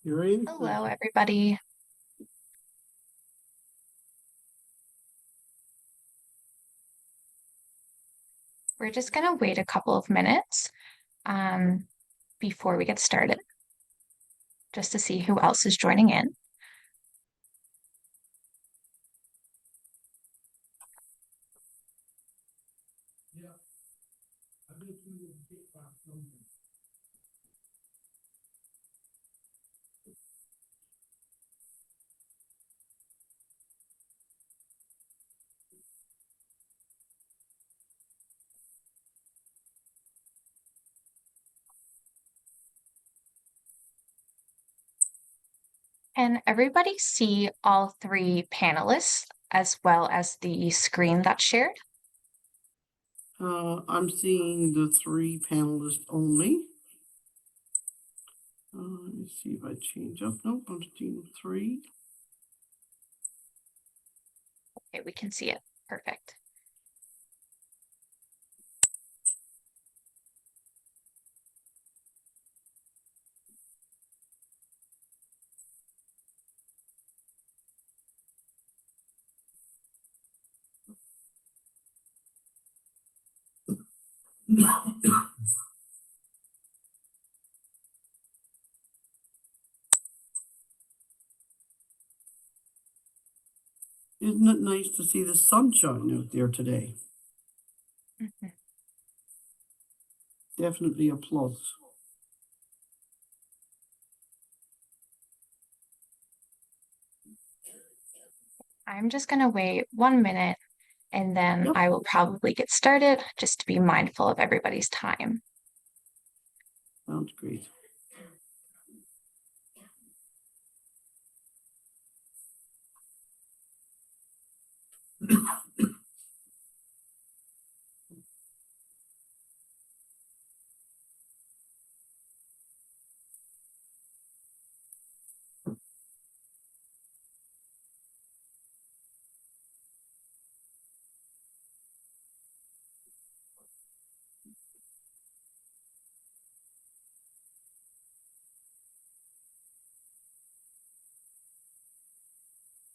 Hearing. Hello, everybody. We're just going to wait a couple of minutes um, before we get started, just to see who else is joining in. Can everybody see all three panelists as well as the screen that's shared? I'm seeing the three panelists only. Let me see if I change up. Nope, I'm seeing three. Okay, we can see it. Perfect. Isn't it nice to see the sunshine out there today? Mhm. Definitely a plus. I'm just going to wait 1 minute and then Yep. I will probably get started just to be mindful of everybody's time. Sounds great.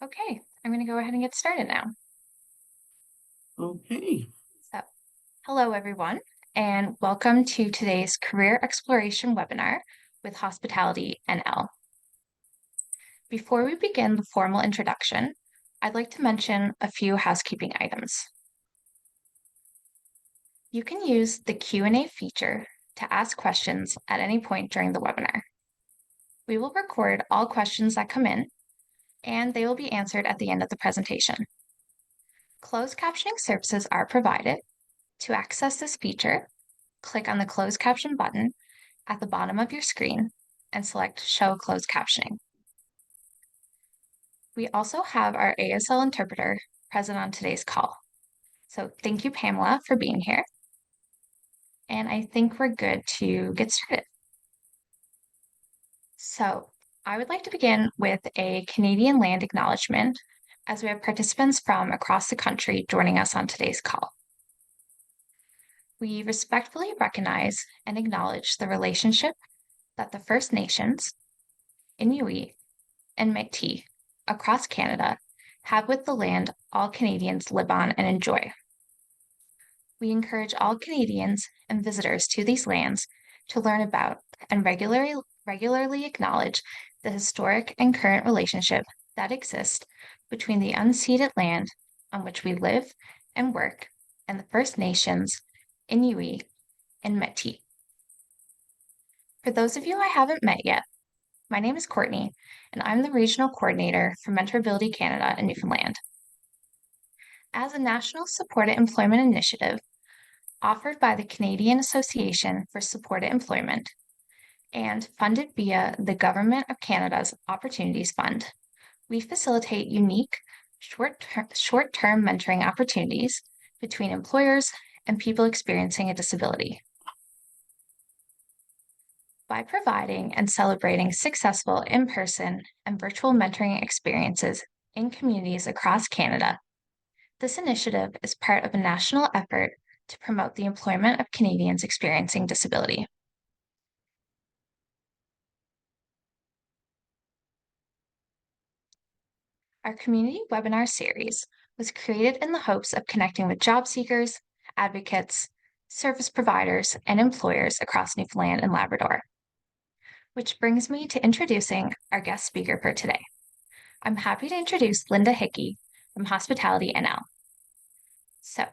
Okay, I'm going to go ahead and get started now. Okay. So, hello, everyone, and welcome to today's Career Exploration webinar with Hospitality NL. Before we begin the formal introduction, I'd like to mention a few housekeeping items. You can use the Q&A feature to ask questions at any point during the webinar. We will record all questions that come in, and they will be answered at the end of the presentation. Closed captioning services are provided. To access this feature, click on the closed caption button at the bottom of your screen and select Show Closed Captioning. We also have our ASL interpreter present on today's call. So thank you, Pamela, for being here. And I think we're good to get started. So I would like to begin with a Canadian land acknowledgement, as we have participants from across the country joining us on today's call. We respectfully recognize and acknowledge the relationship that the First Nations, Inuit, and Métis across Canada have with the land all Canadians live on and enjoy. We encourage all Canadians and visitors to these lands to learn about and regularly acknowledge the historic and current relationship that exists between the unceded land on which we live and work and the First Nations, Inuit, and Métis. For those of you I haven't met yet, my name is Courtney, and I'm the Regional Coordinator for Mentorability Canada in Newfoundland. As a national supported employment initiative offered by the Canadian Association for Supported Employment and funded via the Government of Canada's Opportunities Fund, we facilitate unique short-term mentoring opportunities between employers and people experiencing a disability. By providing and celebrating successful in-person and virtual mentoring experiences in communities across Canada, this initiative is part of a national effort to promote the employment of Canadians experiencing disability. Our community webinar series was created in the hopes of connecting with job seekers, advocates, service providers, and employers across Newfoundland and Labrador. Which brings me to introducing our guest speaker for today. I'm happy to introduce Linda Hickey from Hospitality NL. So,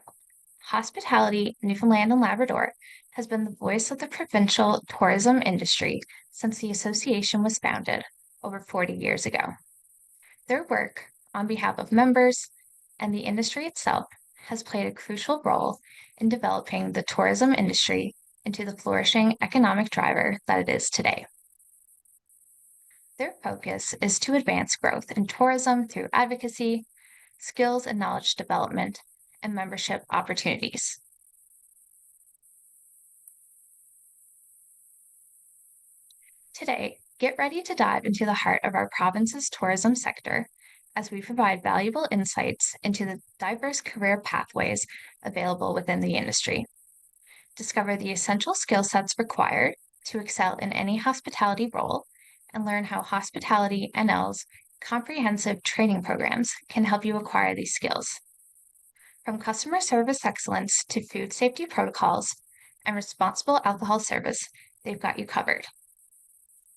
Hospitality Newfoundland and Labrador has been the voice of the provincial tourism industry since the association was founded over 40 years ago. Their work on behalf of members and the industry itself has played a crucial role in developing the tourism industry into the flourishing economic driver that it is today. Their focus is to advance growth in tourism through advocacy, skills and knowledge development, and membership opportunities. Today, get ready to dive into the heart of our province's tourism sector as we provide valuable insights into the diverse career pathways available within the industry. Discover the essential skill sets required to excel in any hospitality role and learn how Hospitality NL's comprehensive training programs can help you acquire these skills. From customer service excellence to food safety protocols and responsible alcohol service, they've got you covered.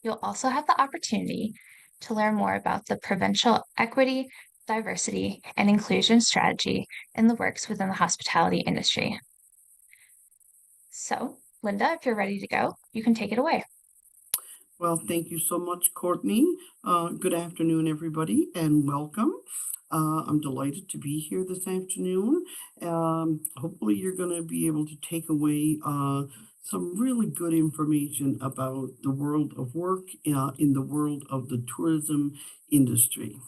You'll also have the opportunity to learn more about the provincial equity, diversity, and inclusion strategy in the works within the hospitality industry. So, Linda, if you're ready to go, you can take it away. Well, thank you so much, Courtney. Good afternoon, everybody, and welcome. I'm delighted to be here this afternoon. Hopefully, you're going to be able to take away some really good information about the world of work in the world of the tourism industry.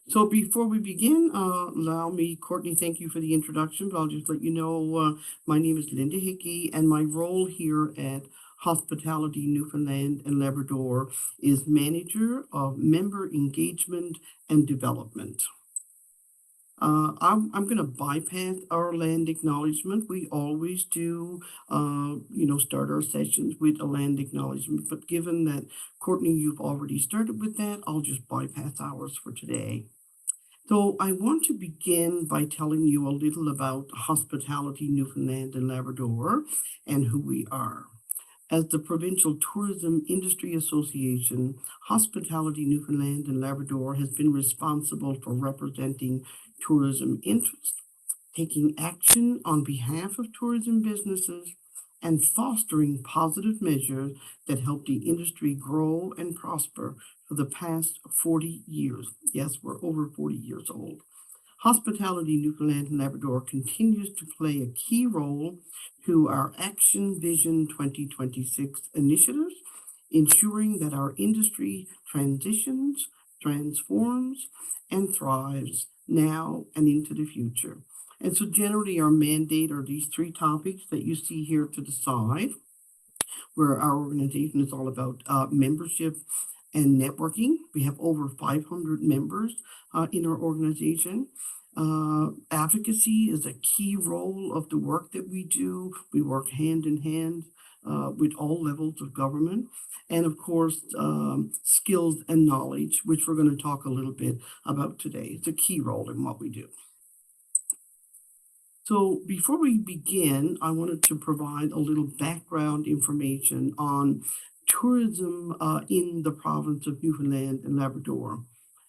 So before we begin, allow me, Courtney, thank you for the introduction, but I'll just let you know my name is Linda Hickey, and my role here at Hospitality Newfoundland and Labrador is Manager of Member Engagement and Development. I'm going to bypass our land acknowledgement. We always do, start our sessions with a land acknowledgement. But given that, Courtney, you've already started with that, I'll just bypass ours for today. So I want to begin by telling you a little about Hospitality Newfoundland and Labrador and who we are. As the Provincial Tourism Industry Association, Hospitality Newfoundland and Labrador has been responsible for representing tourism interests, taking action on behalf of tourism businesses, and fostering positive measures that help the industry grow and prosper for the past 40 years. Yes, we're over 40 years old. Hospitality Newfoundland and Labrador continues to play a key role through our Action Vision 2026 initiatives, ensuring that our industry transitions, transforms, and thrives now and into the future. And so generally our mandate are these three topics that you see here to the side, where our organization is all about membership and networking. We have over 500 members in our organization. Advocacy is a key role of the work that we do. We work hand in hand with all levels of government. And of course, skills and knowledge, which we're going to talk a little bit about today. It's a key role in what we do. So before we begin, I wanted to provide a little background information on tourism in the province of Newfoundland and Labrador.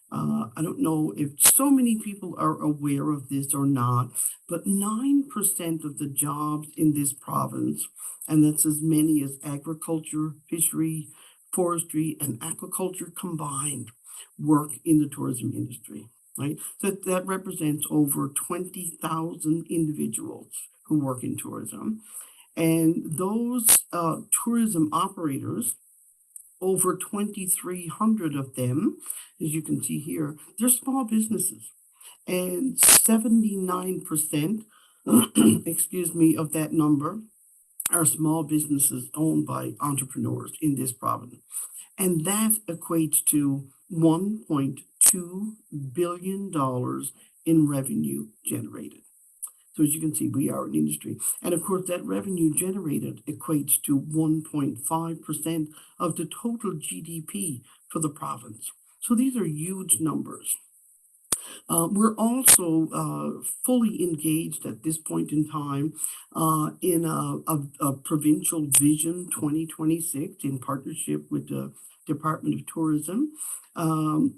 I don't know if so many people are aware of this or not, but 9% of the jobs in this province, and that's as many as agriculture, fishery, forestry, and aquaculture combined, work in the tourism industry. Right? So that represents over 20,000 individuals who work in tourism. And those tourism operators, over 2,300 of them, as you can see here, they're small businesses. And 79%, excuse me, of that number are small businesses owned by entrepreneurs in this province. And that equates to $1.2 billion in revenue generated. So as you can see, we are an industry. And of course, that revenue generated equates to 1.5% of the total GDP for the province. So these are huge numbers. We're also fully engaged at this point in time in a provincial vision 2026 in partnership with the Department of Tourism.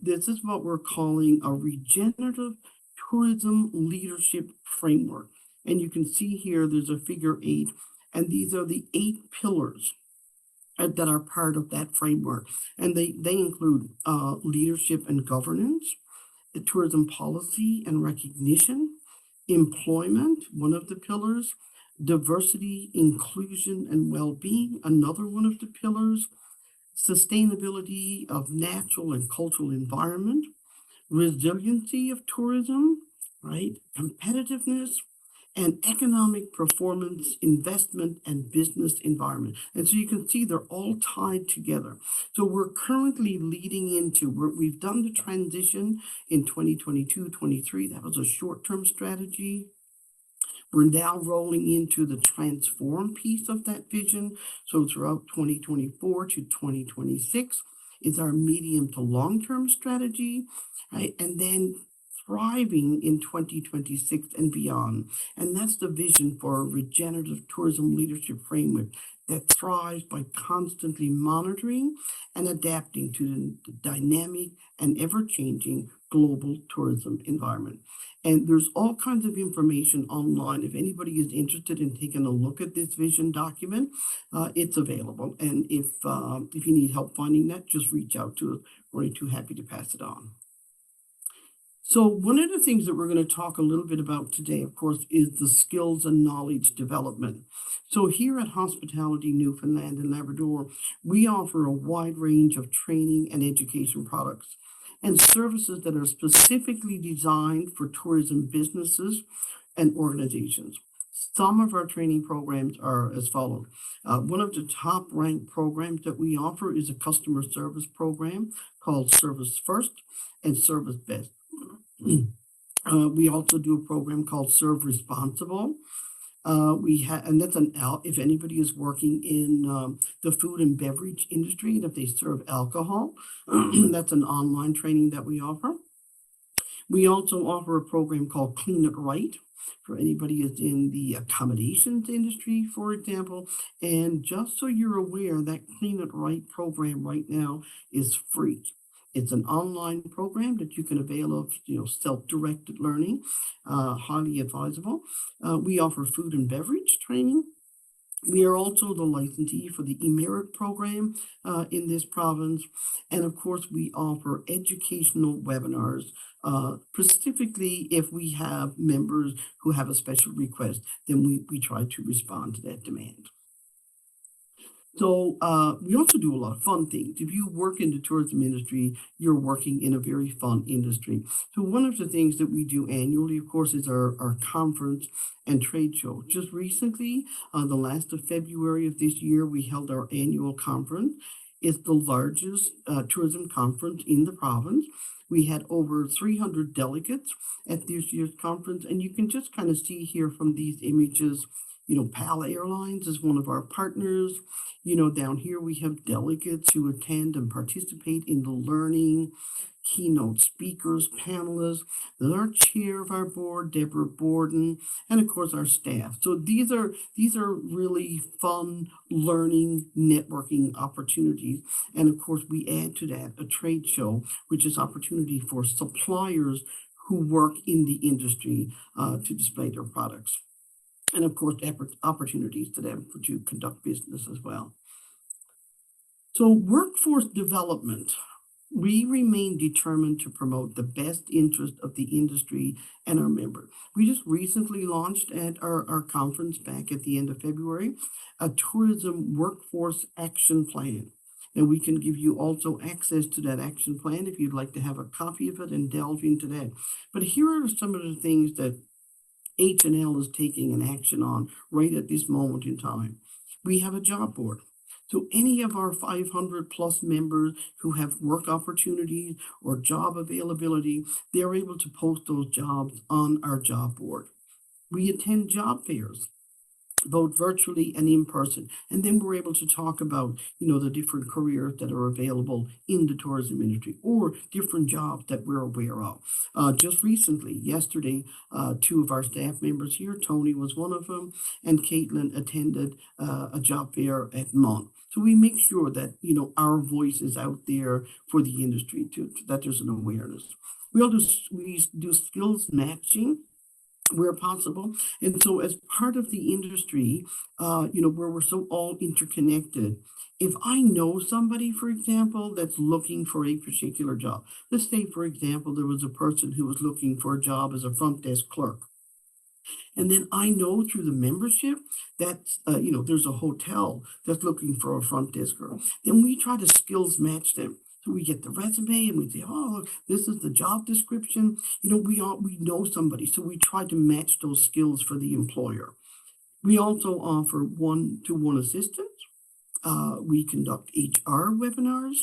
This is what we're calling a regenerative tourism leadership framework. And you can see here there's a figure 8, and these are the 8 pillars that are part of that framework. And they include leadership and governance, the tourism policy and recognition, employment, one of the pillars, diversity, inclusion, and well-being, another one of the pillars, sustainability of natural and cultural environment, resiliency of tourism, right? Competitiveness, and economic performance, investment, and business environment. And so you can see they're all tied together. So we're currently leading into, we've done the transition in 2022-23. That was a short-term strategy. We're now rolling into the transform piece of that vision. So throughout 2024 to 2026 is our medium to long-term strategy, right? And then thriving in 2026 and beyond. And that's the vision for a regenerative tourism leadership framework that thrives by constantly monitoring and adapting to the dynamic and ever-changing global tourism environment. And there's all kinds of information online. If anybody is interested in taking a look at this vision document, it's available. And if you need help finding that, just reach out to us. We're too happy to pass it on. So one of the things that we're going to talk a little bit about today, of course, is the skills and knowledge development. So here at Hospitality Newfoundland and Labrador, we offer a wide range of training and education products and services that are specifically designed for tourism businesses and organizations. Some of our training programs are as follows. One of the top ranked programs that we offer is a customer service program called Service First and Service Best. We also do a program called Serve Responsible. And that's if anybody is working in the food and beverage industry, and if they serve alcohol, that's an online training that we offer. We also offer a program called Clean It Right for anybody who's in the accommodations industry, for example. And just so you're aware, that Clean It Right program right now is free. It's an online program that you can avail of, self-directed learning, highly advisable. We offer food and beverage training. We are also the licensee for the eMerit program in this province. And of course, we offer educational webinars, specifically if we have members who have a special request, then we try to respond to that demand. So we also do a lot of fun things. If you work in the tourism industry, you're working in a very fun industry. So one of the things that we do annually, of course, is our conference and trade show. Just recently, the last of February of this year, we held our annual conference. It's the largest tourism conference in the province. We had over 300 delegates at this year's conference, and you can just kind of see here from these images, PAL Airlines is one of our partners. Down here we have delegates who attend and participate in the learning, keynote speakers, panelists. There's our chair of our board, Deborah Borden, and of course our staff. So these are really fun learning, networking opportunities. And of course we add to that a trade show, which is opportunity for suppliers who work in the industry to display their products. And of course, opportunities to them to conduct business as well. So workforce development, we remain determined to promote the best interest of the industry and our members. We just recently launched at our conference back at the end of February, a tourism workforce action plan. And we can give you also access to that action plan if you'd like to have a copy of it and delve into that. But here are some of the things that H&L is taking an action on right at this moment in time. We have a job board. So any of our 500 plus members who have work opportunities or job availability, they're able to post those jobs on our job board. We attend job fairs. both virtually and in person. And then we're able to talk about, the different careers that are available in the tourism industry or different jobs that we're aware of. Just recently, yesterday, two of our staff members here, Tony was one of them, and Caitlin attended a job fair at Mont. So we make sure that, our voice is out there for the industry that there's an awareness. We do skills matching where possible. And so as part of the industry, where we're so all interconnected, if I know somebody, for example, that's looking for a particular job, let's say, for example, there was a person who was looking for a job as a front desk clerk. And then I know through the membership that, there's a hotel that's looking for a front desker. Then we try to skills match them. So we get the resume and we say, oh, look, this is the job description. We know somebody. So we try to match those skills for the employer. We also offer one-to-one assistance. We conduct HR webinars.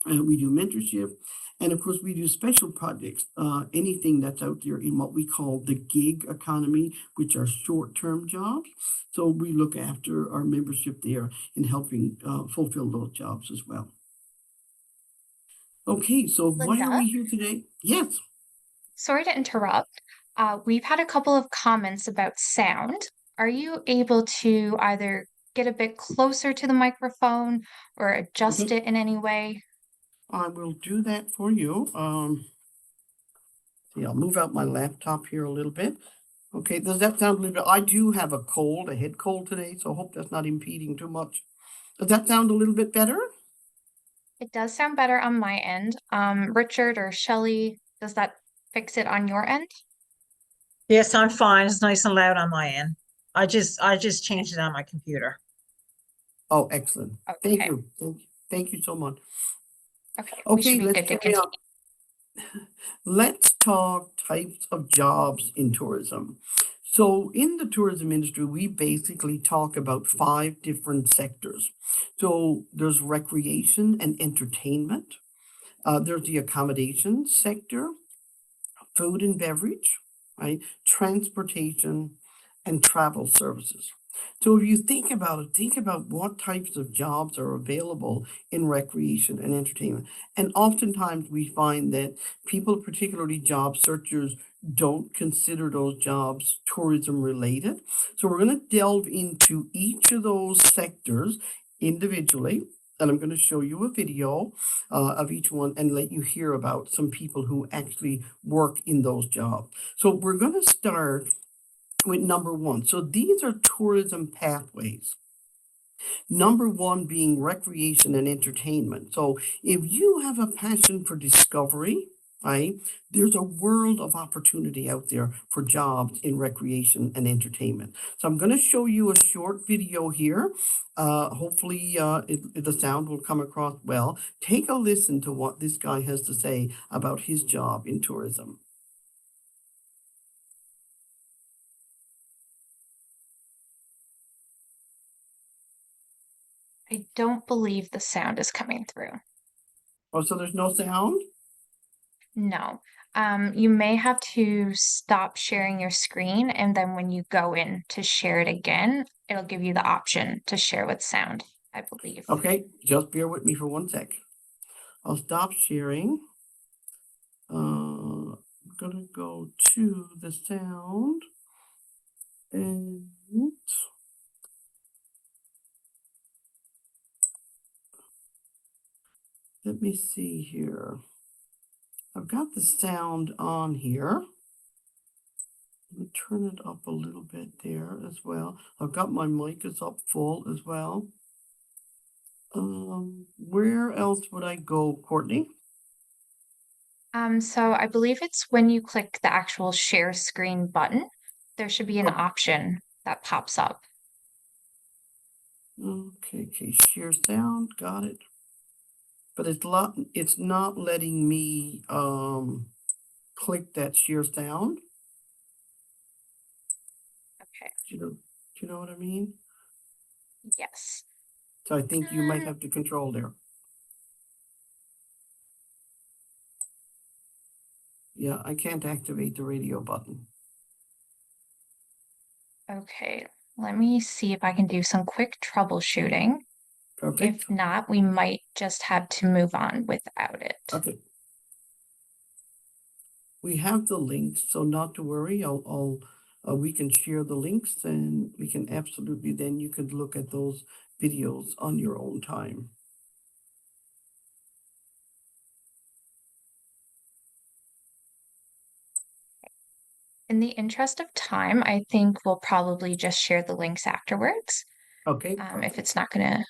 We do mentorship. And of course, we do special projects, anything that's out there in what we call the gig economy, which are short-term jobs. So we look after our membership there in helping fulfill those jobs as well. Okay, so why are Linda, we here today? Yes. sorry to interrupt. We've had a couple of comments about sound. Are you able to either get a bit closer to the microphone or adjust Okay, it in any way? I will do that for you. See, I'll move out my laptop here a little bit. Okay, does that sound a little bit? I do have a head cold today, so I hope that's not impeding too much. Does that sound a little bit better? It does sound better on my end. Richard or Shelley, does that fix it on your end? Yes, I'm fine. It's nice and loud on my end. I just changed it on my computer. Oh, excellent. Thank Okay. you. Thank you so much. Okay, we should Okay, be let's good to carry continue. on. Let's talk types of jobs in tourism. So in the tourism industry, we basically talk about 5 different sectors. So there's recreation and entertainment. There's the accommodation sector, food and beverage, right? Transportation and travel services. So if you think about it, think about what types of jobs are available in recreation and entertainment. And oftentimes we find that people, particularly job searchers, don't consider those jobs tourism related. So we're going to delve into each of those sectors individually. And I'm going to show you a video of each one and let you hear about some people who actually work in those jobs. So we're going to start with number 1. So these are tourism pathways. Number 1 being recreation and entertainment. So if you have a passion for discovery, right, there's a world of opportunity out there for jobs in recreation and entertainment. So I'm going to show you a short video here. Hopefully the sound will come across well. Take a listen to what this guy has to say about his job in tourism. I don't believe the sound is coming through. Oh, so there's no sound? No. You may have to stop sharing your screen, and then when you go in to share it again, it'll give you the option to share with sound, I believe. Okay, just bear with me for 1 sec. I'll stop sharing. I'm gonna go to the sound and let me see here. I've got the sound on here. Let me turn it up a little bit there as well. I've got my mic is up full as well. Where else would I go, Courtney? So I believe it's when you click the actual share screen button, there should be an Oh, option that pops up. okay, share sound, got it. But it's not letting me click that share sound. Okay, Do you know what I mean? yes. So I think you might Um, have to control there. Yeah, I can't activate the radio button. okay, Let me see if I can do some quick troubleshooting. Perfect. If not, we might just have to move on without it. Okay. We have the links, so not to worry. We can share the links, and we can absolutely, then you could look at those videos on your own time. In the interest of time, I think we'll probably just share the links afterwards, Okay, if perfect. it's not gonna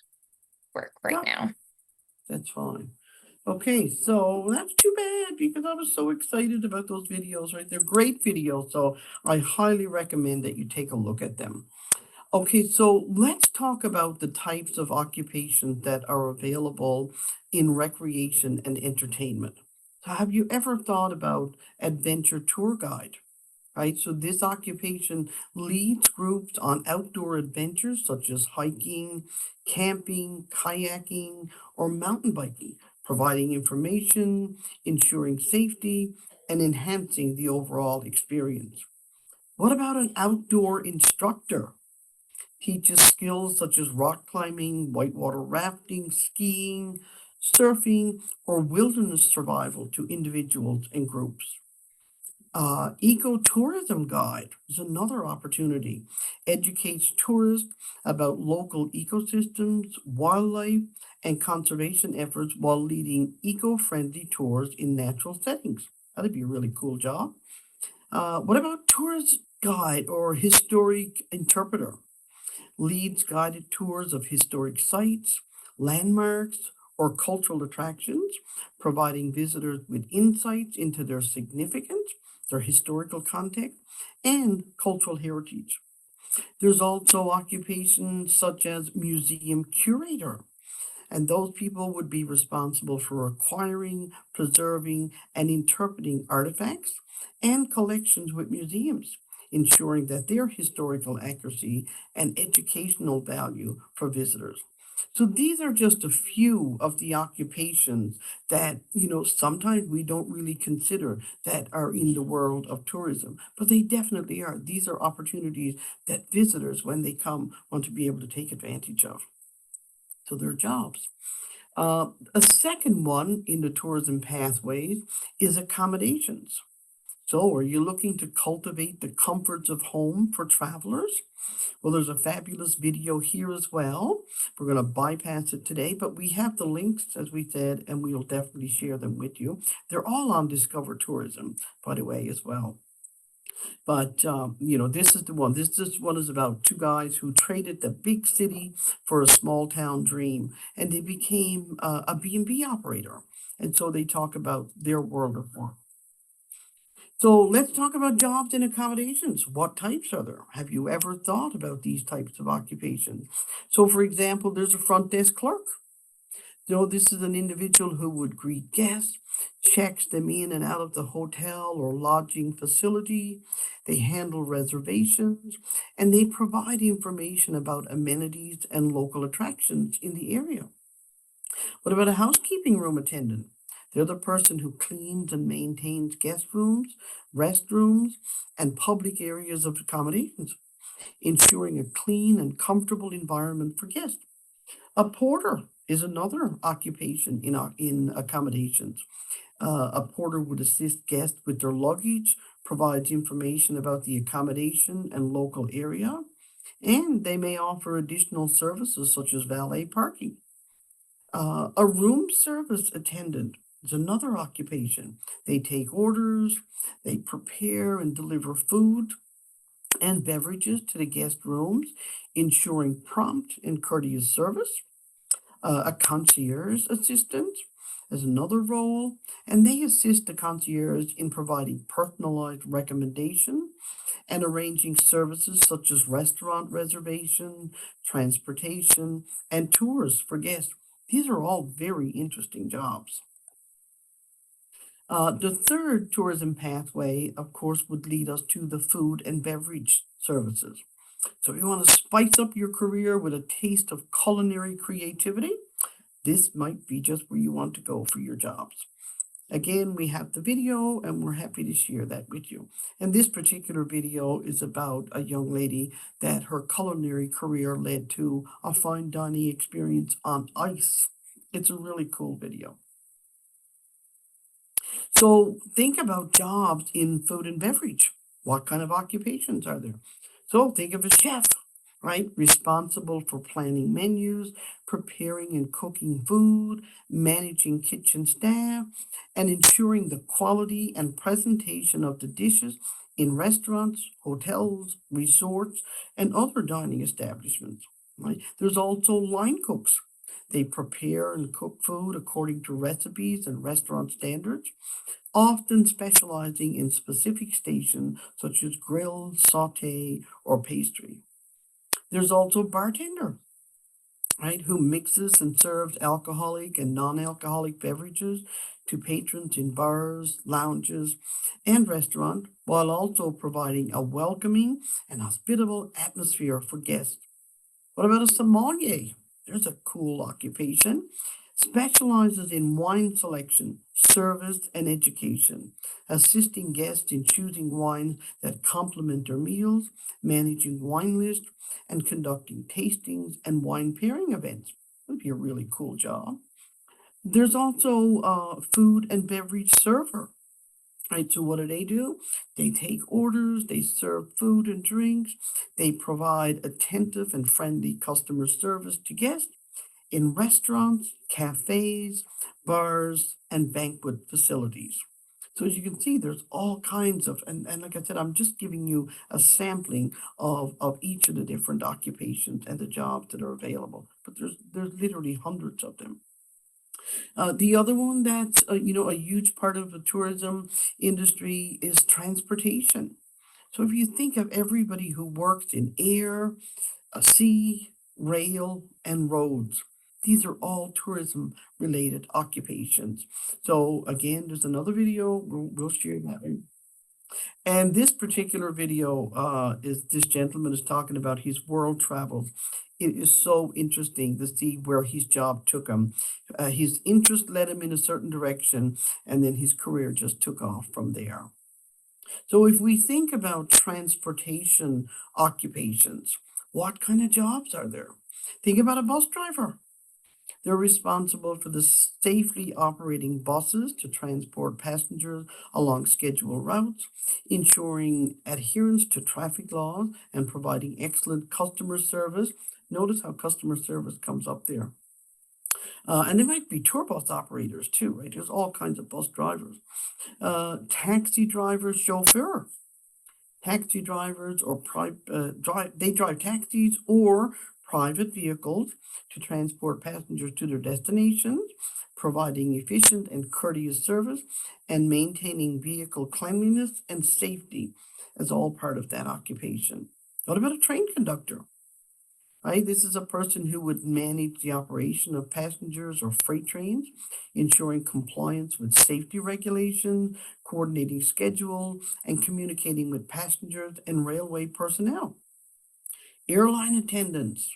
work right Yeah. now. That's fine. Okay, so that's too bad because I was so excited about those videos, right? They're great videos, so I highly recommend that you take a look at them. Okay, so let's talk about the types of occupations that are available in recreation and entertainment. So have you ever thought about adventure tour guide? Right, so this occupation leads groups on outdoor adventures such as hiking, camping, kayaking, or mountain biking, providing information, ensuring safety, and enhancing the overall experience. What about an outdoor instructor? Teaches skills such as rock climbing, whitewater rafting, skiing, surfing, or wilderness survival to individuals and groups. Ecotourism guide is another opportunity. Educates tourists about local ecosystems, wildlife, and conservation efforts while leading eco-friendly tours in natural settings. That'd be a really cool job. What about tourist guide or historic interpreter? Leads guided tours of historic sites, landmarks, or cultural attractions, providing visitors with insights into their significance, their historical context, and cultural heritage. There's also occupations such as museum curator, and those people would be responsible for acquiring, preserving, and interpreting artifacts and collections with museums, ensuring that their historical accuracy and educational value for visitors. So these are just a few of the occupations that, sometimes we don't really consider that are in the world of tourism, but they definitely are. These are opportunities that visitors, when they come, want to be able to take advantage of. So they're jobs. A second one in the tourism pathways is accommodations. So, are you looking to cultivate the comforts of home for travelers? Well, there's a fabulous video here as well. We're going to bypass it today, but we have the links, as we said, and we will definitely share them with you. They're all on Discover Tourism, by the way, as well. But this is the one. This one is about two guys who traded the big city for a small town dream, and they became a B&B operator. And so they talk about their world of work. So let's talk about jobs and accommodations. What types are there? Have you ever thought about these types of occupations? So, for example, there's a front desk clerk. This is an individual who would greet guests, checks them in and out of the hotel or lodging facility. They handle reservations, and they provide information about amenities and local attractions in the area. What about a housekeeping room attendant? They're the person who cleans and maintains guest rooms, restrooms, and public areas of accommodations, ensuring a clean and comfortable environment for guests. A porter is another occupation in accommodations. A porter would assist guests with their luggage, provides information about the accommodation and local area, and they may offer additional services such as valet parking. A room service attendant is another occupation. They take orders, they prepare and deliver food and beverages to the guest rooms, ensuring prompt and courteous service. A concierge assistant is another role, and they assist the concierge in providing personalized recommendation and arranging services such as restaurant reservation, transportation, and tours for guests. These are all very interesting jobs. The third tourism pathway, of course, would lead us to the food and beverage services. So, if you want to spice up your career with a taste of culinary creativity, this might be just where you want to go for your jobs. Again, we have the video and we're happy to share that with you. And this particular video is about a young lady that her culinary career led to a fine dining experience on ice. It's a really cool video. So think about jobs in food and beverage. What kind of occupations are there? So think of a chef, right? Responsible for planning menus, preparing and cooking food, managing kitchen staff, and ensuring the quality and presentation of the dishes in restaurants, hotels, resorts, and other dining establishments. Right? There's also line cooks. They prepare and cook food according to recipes and restaurant standards, often specializing in specific stations such as grill, saute, or pastry. There's also bartender, right, who mixes and serves alcoholic and non-alcoholic beverages to patrons in bars, lounges, and restaurants, while also providing a welcoming and hospitable atmosphere for guests. What about a sommelier? There's a cool occupation. Specializes in wine selection, service, and education, assisting guests in choosing wines that complement their meals, managing wine lists, and conducting tastings and wine pairing events. That'd be a really cool job. There's also a food and beverage server. Right, so what do? They take orders, they serve food and drinks, they provide attentive and friendly customer service to guests in restaurants, cafes, bars, and banquet facilities. So as you can see, there's all kinds of, and like I said, I'm just giving you a sampling of each of the different occupations and the jobs that are available. But there's literally hundreds of them. The other one that's a huge part of the tourism industry is transportation. So if you think of everybody who works in air, sea, rail, and roads, these are all tourism related occupations. So again, there's another video, we'll share that. And this particular video is this gentleman is talking about his world travels. It is so interesting to see where his job took him. His interest led him in a certain direction, and then his career just took off from there. So if we think about transportation occupations, what kind of jobs are there? Think about a bus driver. They're responsible for the safely operating buses to transport passengers along scheduled routes, ensuring adherence to traffic laws, and providing excellent customer service. Notice how customer service comes up there. And they might be tour bus operators too, right? There's all kinds of bus drivers. Taxi drivers, chauffeur. Taxi drivers or they drive taxis or private vehicles to transport passengers to their destinations, providing efficient and courteous service, and maintaining vehicle cleanliness and safety as all part of that occupation. What about a train conductor? Right, this is a person who would manage the operation of passengers or freight trains, ensuring compliance with safety regulations, coordinating schedules, and communicating with passengers and railway personnel. Airline attendants,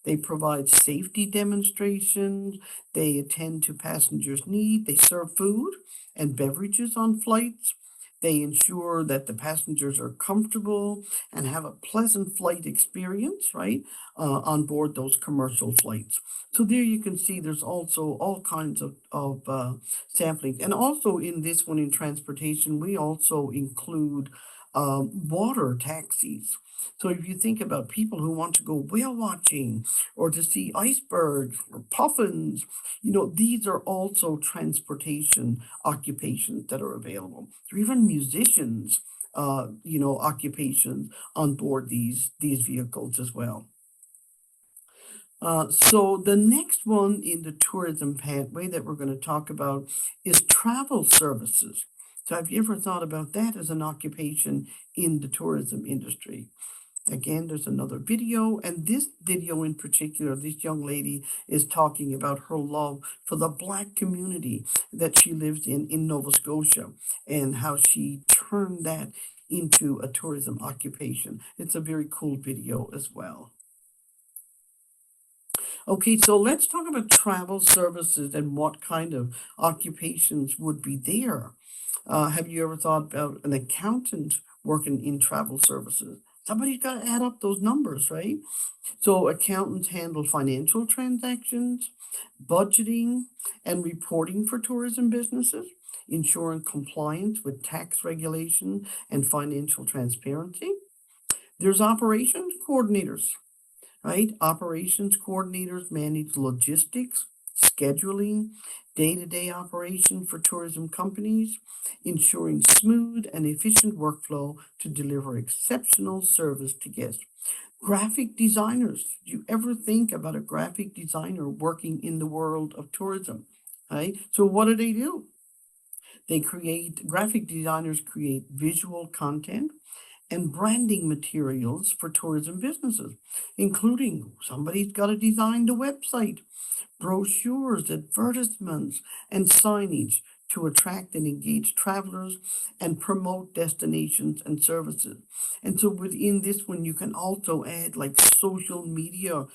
they provide safety demonstrations, they attend to passengers' needs, they serve food and beverages on flights, they ensure that the passengers are comfortable and have a pleasant flight experience, right, on board those commercial flights. So there you can see there's also all kinds of samplings. And also in this one in transportation, we also include water taxis. So if you think about people who want to go whale watching or to see icebergs or puffins, these are also transportation occupations that are available. There are even musicians, occupations on board these vehicles as well. So the next one in the tourism pathway that we're going to talk about is travel services. So have you ever thought about that as an occupation in the tourism industry? Again, there's another video, and this video in particular, this young lady is talking about her love for the Black community that she lives in Nova Scotia, and how she turned that into a tourism occupation. It's a very cool video as well. Okay, so let's talk about travel services and what kind of occupations would be there. Have you ever thought about an accountant working in travel services? Somebody's got to add up those numbers, right? So accountants handle financial transactions, budgeting, and reporting for tourism businesses, ensuring compliance with tax regulation and financial transparency. There's operations coordinators, right? Operations coordinators manage logistics, scheduling, day-to-day operation for tourism companies, ensuring smooth and efficient workflow to deliver exceptional service to guests. Graphic designers. Do you ever think about a graphic designer working in the world of tourism? Right? So what do? Graphic designers create visual content and branding materials for tourism businesses, including somebody's got to design the website, brochures, advertisements, and signage to attract and engage travelers and promote destinations and services. And so within this one, you can also add like social media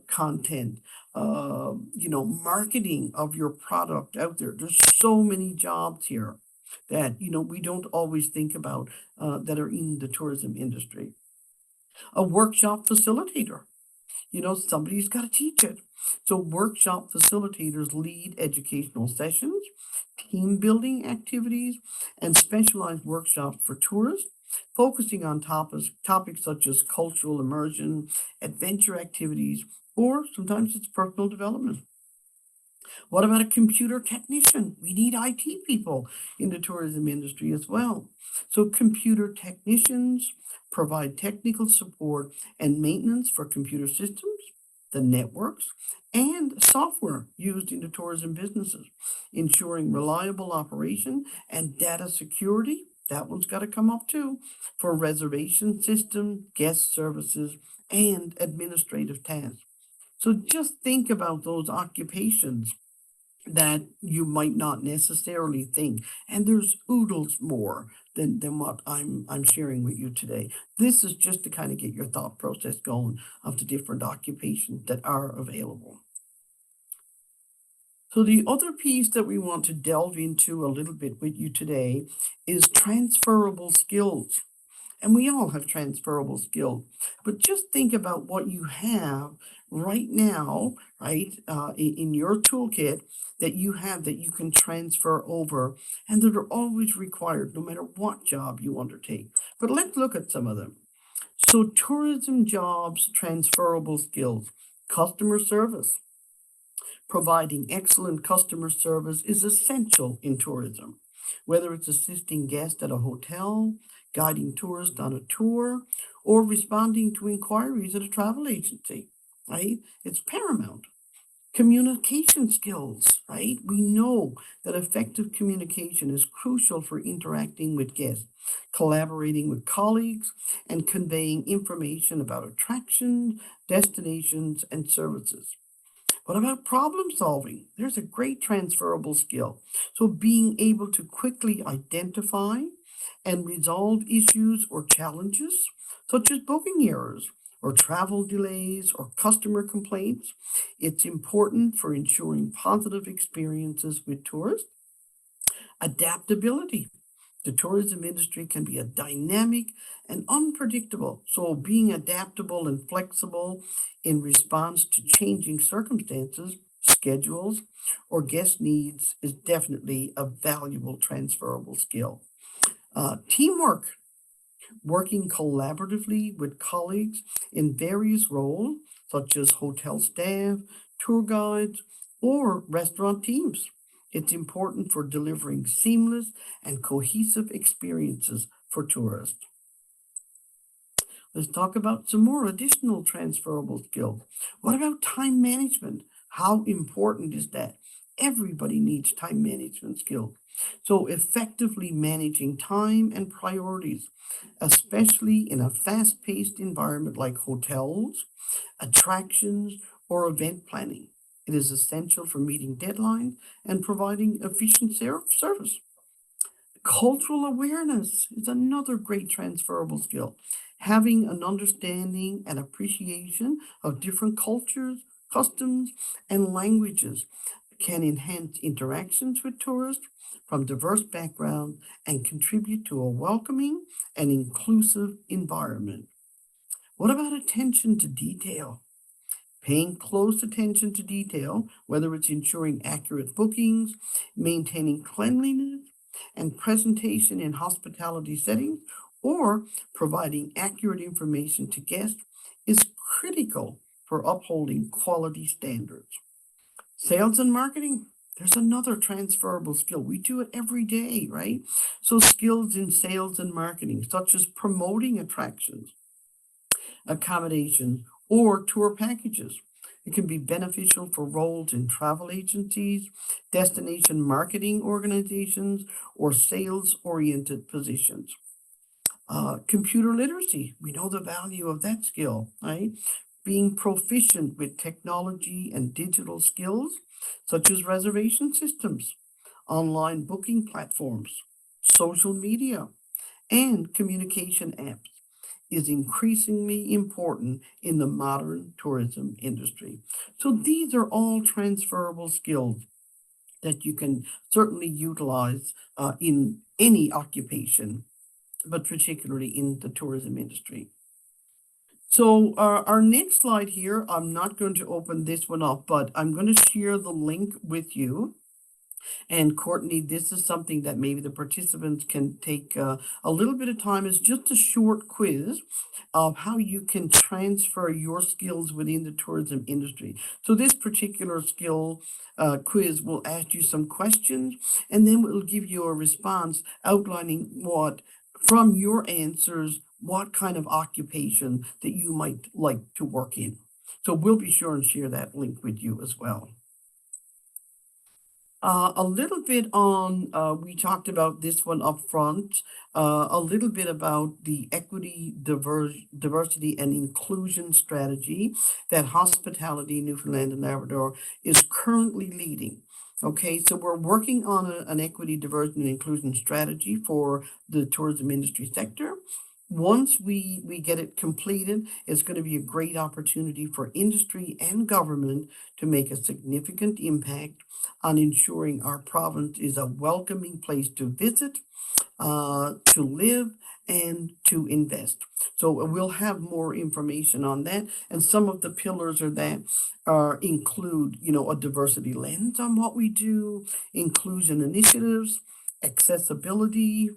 content, marketing of your product out there. There's so many jobs here that, we don't always think about that are in the tourism industry. A workshop facilitator, somebody's got to teach it. So workshop facilitators lead educational sessions, team building activities, and specialized workshops for tourists, focusing on topics such as cultural immersion, adventure activities, or sometimes it's personal development. What about a computer technician? We need IT people in the tourism industry as well. So computer technicians provide technical support and maintenance for computer systems, the networks, and software used in the tourism businesses, ensuring reliable operation and data security. That one's got to come up too for reservation system, guest services, and administrative tasks. So just think about those occupations that you might not necessarily think. And there's oodles more than what I'm sharing with you today. This is just to kind of get your thought process going of the different occupations that are available. So the other piece that we want to delve into a little bit with you today is transferable skills. And we all have transferable skills, but just think about what you have right now, right, in your toolkit that you have that you can transfer over and that are always required no matter what job you undertake. But let's look at some of them. So tourism jobs, transferable skills, customer service. Providing excellent customer service is essential in tourism, whether it's assisting guests at a hotel, guiding tourists on a tour, or responding to inquiries at a travel agency, right? It's paramount. Communication skills, right? We know that effective communication is crucial for interacting with guests, collaborating with colleagues, and conveying information about attractions, destinations, and services. What about problem solving? There's a great transferable skill. So being able to quickly identify and resolve issues or challenges, such as booking errors or travel delays or customer complaints. It's important for ensuring positive experiences with tourists. Adaptability. The tourism industry can be a dynamic and unpredictable. So being adaptable and flexible in response to changing circumstances, schedules, or guest needs is definitely a valuable transferable skill. Teamwork, working collaboratively with colleagues in various roles, such as hotel staff, tour guides, or restaurant teams. It's important for delivering seamless and cohesive experiences for tourists. Let's talk about some more additional transferable skills. What about time management? How important is that? Everybody needs time management skills. So effectively managing time and priorities, especially in a fast-paced environment like hotels, attractions, or event planning. It is essential for meeting deadlines and providing efficient service. Cultural awareness is another great transferable skill. Having an understanding and appreciation of different cultures, customs, and languages can enhance interactions with tourists from diverse backgrounds and contribute to a welcoming and inclusive environment. What about attention to detail? Paying close attention to detail, whether it's ensuring accurate bookings, maintaining cleanliness and presentation in hospitality settings, or providing accurate information to guests, is critical for upholding quality standards. Sales and marketing, there's another transferable skill. We do it every day, right? So, skills in sales and marketing, such as promoting attractions, accommodations, or tour packages. It can be beneficial for roles in travel agencies, destination marketing organizations, or sales oriented positions. Computer literacy, we know the value of that skill, right? Being proficient with technology and digital skills, such as reservation systems, online booking platforms, social media, and communication apps is increasingly important in the modern tourism industry. So these are all transferable skills that you can certainly utilize in any occupation, but particularly in the tourism industry. So our next slide here, I'm not going to open this one up, but I'm going to share the link with you. And Courtney, this is something that maybe the participants can take a little bit of time. It's just a short quiz of how you can transfer your skills within the tourism industry. So this particular skill quiz will ask you some questions, and then it will give you a response outlining what, from your answers, what kind of occupation that you might like to work in. So we'll be sure and share that link with you as well. A little bit on, we talked about this one up front, a little bit about the equity, diversity, and inclusion strategy that Hospitality Newfoundland and Labrador is currently leading. Okay, so we're working on an equity, diversity, and inclusion strategy for the tourism industry sector. Once we get it completed, it's going to be a great opportunity for industry and government to make a significant impact on ensuring our province is a welcoming place to visit, to live, and to invest. So we'll have more information on that. And some of the pillars of that include, a diversity lens on what we do, inclusion initiatives, accessibility,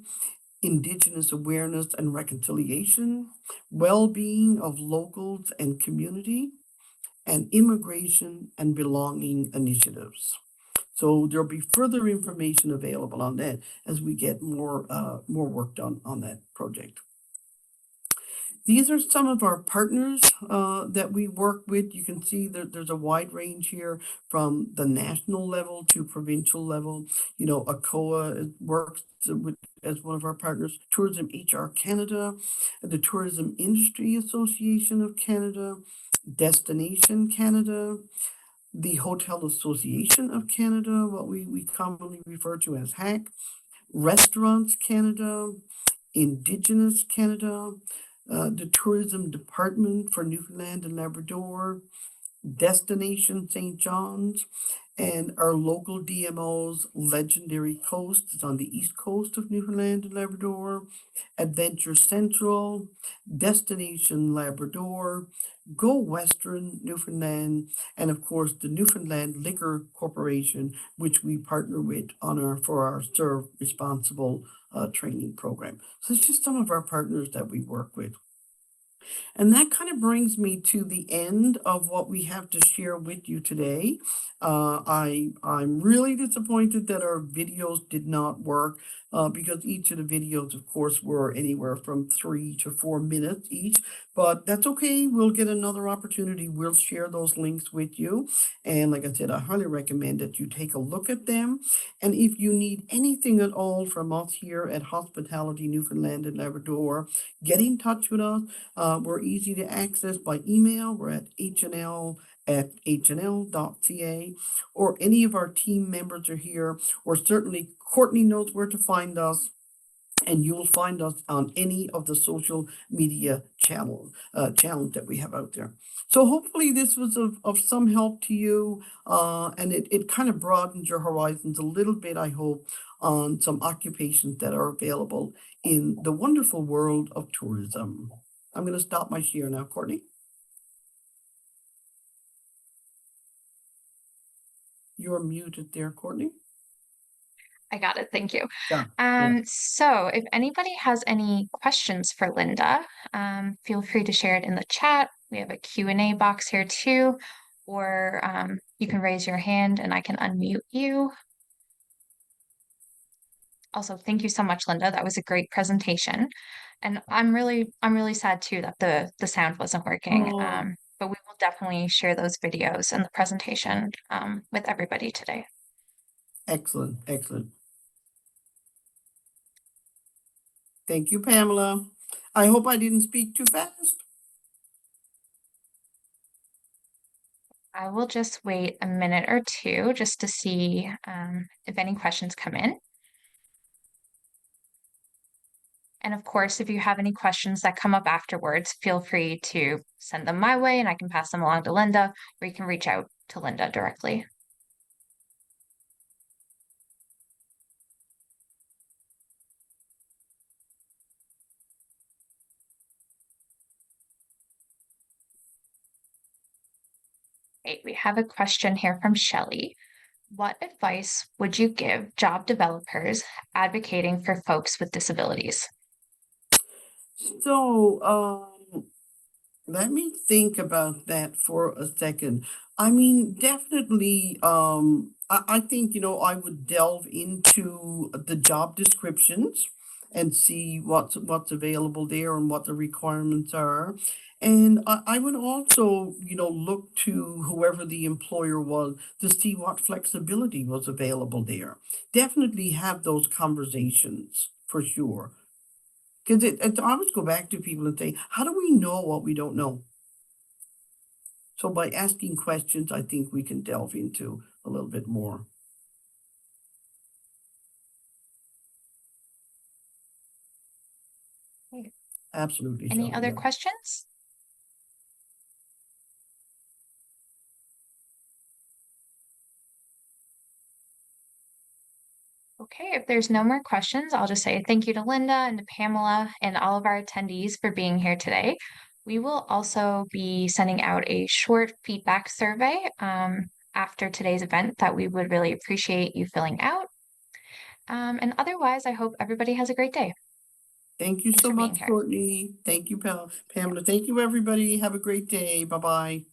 Indigenous awareness and reconciliation, well-being of locals and community, and immigration and belonging initiatives. So there'll be further information available on that as we get more work done on that project. These are some of our partners that we work with. You can see that there's a wide range here from the national level to provincial level. ACOA works with, as one of our partners, Tourism HR Canada, the Tourism Industry Association of Canada, Destination Canada, the Hotel Association of Canada, what we commonly refer to as HAC, Restaurants Canada, Indigenous Canada, the Tourism Department for Newfoundland and Labrador, Destination St. John's, and our local DMOs, Legendary Coast is on the east coast of Newfoundland and Labrador, Adventure Central, Destination Labrador, Go Western Newfoundland, and of course the Newfoundland Liquor Corporation, which we partner with for our Serve Responsible training program. So it's just some of our partners that we work with. And that kind of brings me to the end of what we have to share with you today. I'm really disappointed that our videos did not work because each of the videos, of course, were anywhere from 3 to 4 minutes each. But that's okay. We'll get another opportunity. We'll share those links with you. And like I said, I highly recommend that you take a look at them. And if you need anything at all from us here at Hospitality Newfoundland and Labrador, get in touch with us. We're easy to access by email. We're at hnl@hnl.ca, or any of our team members are here, or certainly Courtney knows where to find us. And you will find us on any of the social media channels that we have out there. So hopefully this was of some help to you, and it kind of broadens your horizons a little bit, I hope, on some occupations that are available in the wonderful world of tourism. I'm going to stop my share now, Courtney. You're muted there, Courtney. I got it. Thank you. Yeah. So if anybody has any questions for Linda, feel free to share it in the chat. We have a Q&A box here too, or you can raise your hand and I can unmute you. Also, thank you so much, Linda. That was a great presentation. And I'm really sad too that the sound wasn't working. Oh. But we will definitely share those videos and the presentation with everybody today. Excellent, excellent. Thank you, Pamela. I hope I didn't speak too fast. I will just wait a minute or two just to see if any questions come in. And of course, if you have any questions that come up afterwards, feel free to send them my way and I can pass them along to Linda, or you can reach out to Linda directly. Okay, we have a question here from Shelley. What advice would you give job developers advocating for folks with disabilities? So, let me think about that for a second. I mean, definitely, I think, I would delve into the job descriptions and see what's available there and what the requirements are. And I would also, look to whoever the employer was to see what flexibility was available there. Definitely have those conversations for sure. Because I always go back to people and say, how do we know what we don't know? So by asking questions, I think we can delve into a little bit more. Okay. Absolutely. Any Shelley, other yeah. questions? Okay, if there's no more questions, I'll just say thank you to Linda and to Pamela and all of our attendees for being here today. We will also be sending out a short feedback survey after today's event that we would really appreciate you filling out. And otherwise, I hope everybody has a great day. Thank you Thanks so for being much, here. Courtney. Thank you, Pamela. Thank you, everybody. Have a great day. Bye-bye.